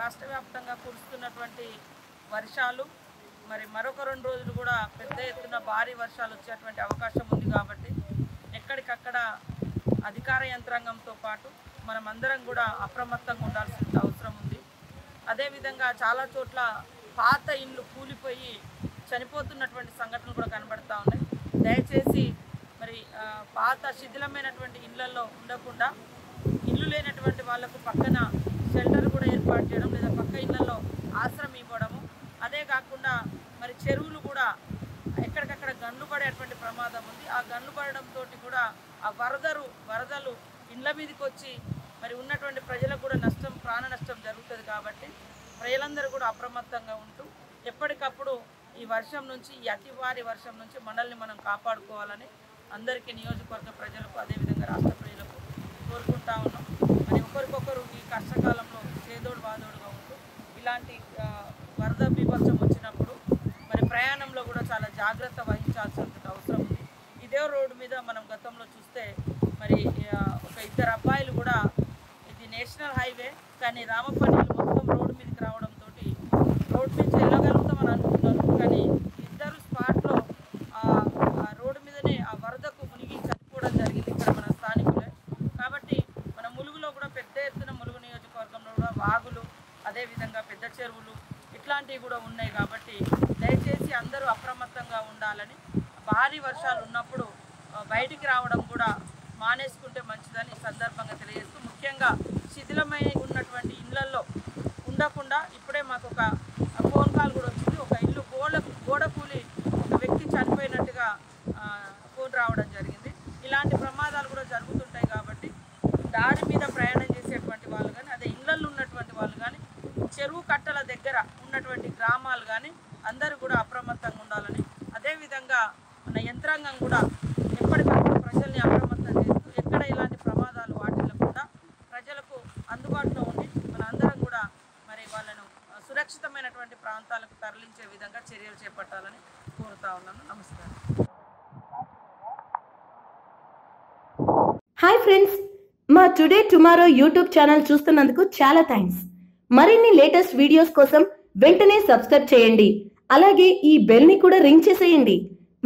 రాష్ట్ర వ్యాప్తంగా కురుస్తున్నటువంటి వర్షాలు మరి మరొక 2 రోజులు కూడా పెద్ద ఎత్తున భారీ వర్షాలు వచ్చేటువంటి అవకాశం ఉంది కాబట్టి ఎక్కడికక్కడ అధికార యంత్రాంగంతో పాటు మనమందరం కూడా అప్రమత్తంగా ఉండాల్సిన అవసరం ఉంది. అదేవిధంగా చాలా చోట్ల పాత ఇండ్లు కూలిపోయి చనిపోతున్నటువంటి సంఘటనలు కూడా కనబడతా ఉన్నాయి. దయచేసి మరి పాత శిథిలమైనటువంటి ఇళ్లలో ఉండకుండా ఇల్లు లేనటువంటి వాళ్లకు పక్కన షెల్టర్ కూడా ఏర్పాటు చేయడం లేదా పక్క ఇళ్లలో ఆశ్రయం ఇవ్వడము. అదే కాకుండా మరి చెరువులు కూడా ఎక్కడికక్కడ గన్లు పడేటువంటి ప్రమాదం ఉంది. ఆ గన్లు పడడంతో కూడా ఆ వరదలు ఇండ్ల మీదకి వచ్చి మరి ఉన్నటువంటి ప్రజలకు కూడా నష్టం, ప్రాణ నష్టం జరుగుతుంది. కాబట్టి ప్రజలందరూ కూడా అప్రమత్తంగా ఉంటూ ఎప్పటికప్పుడు ఈ వర్షం నుంచి, ఈ అతి భారీ వర్షం నుంచి మనల్ని మనం కాపాడుకోవాలని అందరికీ నియోజకవర్గ ప్రజలకు అదేవిధంగా రాష్ట్ర ప్రజలకు కోరుకుంటా ఉన్నాం. మరి ఒకరికొకరు ఈ కష్టకాలంలో చేదోడు వాదోడుగా ఉంటూ ఇలాంటి వరద బీభత్సం వచ్చినప్పుడు మరి ప్రయాణంలో కూడా చాలా జాగ్రత్త వహించాల్సిన అవసరం ఉంది. ఇదే రోడ్డు మీద మనం గతంలో చూస్తే మరి ఒక 2 అబ్బాయిలు కూడా, ఇది నేషనల్ హైవే కానీ రామపల్లిలు మొత్తం రోడ్డు మీదకి రావడంతో రోడ్డు మీద వెళ్ళగలుగుతామని అనుకున్నారు. కానీ 2 స్పాట్లో రోడ్డు మీదనే ఆ వరదకు మునిగి చనిపోవడం జరిగింది ఇక్కడ మన స్థానికులే. కాబట్టి మన ములుగులో కూడా పెద్ద ఎత్తున ములుగు నియోజకవర్గంలో కూడా వాగులు అదేవిధంగా పెద్ద చెరువులు ఇట్లాంటివి కూడా ఉన్నాయి. కాబట్టి దయచేసి అందరూ అప్రమత్తంగా ఉండాలని, భారీ వర్షాలు ఉన్నప్పుడు బయటికి రావడం కూడా మానేసుకుంటే మంచిదని ఈ సందర్భంగా తెలియజేస్తూ, ముఖ్యంగా శిథిలమై ఉన్నటువంటి ఇళ్లలో ఉండకుండా ఇప్పుడే మాకు ఒక ఫోన్ కాల్ కూడా వచ్చింది. ఒక ఇల్లు గోడ కూలి ఒక వ్యక్తి చనిపోయినట్టుగా ఫోన్ రావడం జరిగింది. ఇలాంటి ప్రమాదాలు కూడా జరుగుతుంటాయి. కాబట్టి దారి మీద ప్రయాణం చేసేటువంటి వాళ్ళు కానీ, అదే ఇళ్లలో ఉన్నటువంటి వాళ్ళు కానీ, చెరువు కట్టల దగ్గర ఉన్నటువంటి గ్రామాలు కానీ అందరూ కూడా అప్రమత్తంగా ఉండాలని, అదేవిధంగా మన యంత్రాంగం కూడా ఎప్పటికప్పుడు ప్రజల్ని అప్రమత్తం చేస్తూ ఎక్కడ ఇలాంటి ప్రమాదాలు వాటిల్లకుండా ప్రజలకు అందుబాటులో ఉండి మన అందరం కూడా మరి వాళ్ళను సురక్షితమైనటువంటి ప్రాంతాలకు తరలించే విధంగా చర్యలు చేపట్టాలని కోరుతా ఉన్నాను. నమస్కారం. హాయ్ ఫ్రెండ్స్, మా టుడే టుమారో యూట్యూబ్ ఛానల్ చూస్తున్నందుకు చాలా థ్యాంక్స్. మరిన్ని లేటెస్ట్ వీడియోస్ కోసం వెంటనే సబ్స్క్రైబ్ చేయండి. అలాగే ఈ బెల్ ని కూడా రింగ్ చేసేయండి.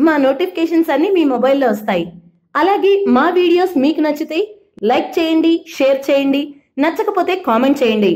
మా నోటిఫికేషన్స్ అన్ని మీ మొబైల్లో వస్తాయి. అలాగే మా వీడియోస్ మీకు నచ్చితే లైక్ చేయండి, షేర్ చేయండి, నచ్చకపోతే కామెంట్ చేయండి.